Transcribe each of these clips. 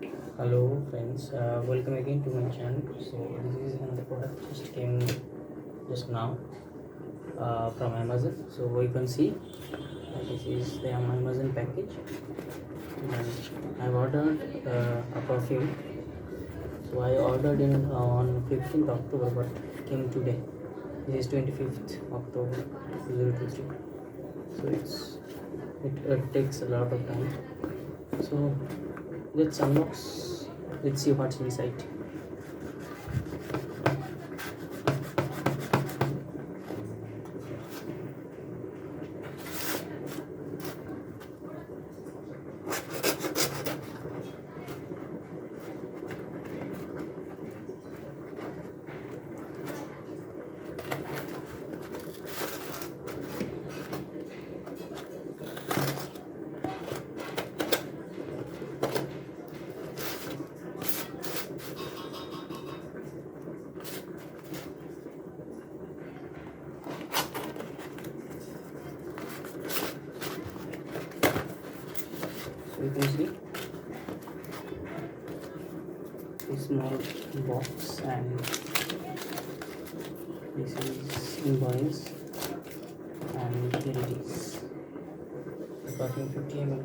Hello friends, welcome again to my channel. So this is another product just came just now from Amazon. So you can see this is the Amazon package, and I've ordered a perfume. So I ordered in on 15th October, but came today. This is 25th October 2023. So it takes a lot of time. So let's unbox. Let's see what's inside. So you can see a small box, and this is invoice, and here it is. The perfume 50 ml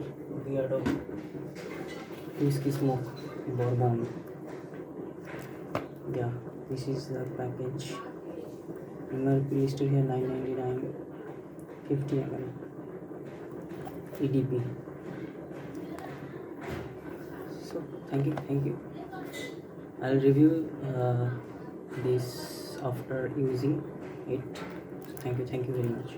Beardo Whisky Smoke Bourbon. Yeah, this is the package. MRP listed here $9.99, 50 ml EDP. So thank you. I'll review this after using it. Thank you very much.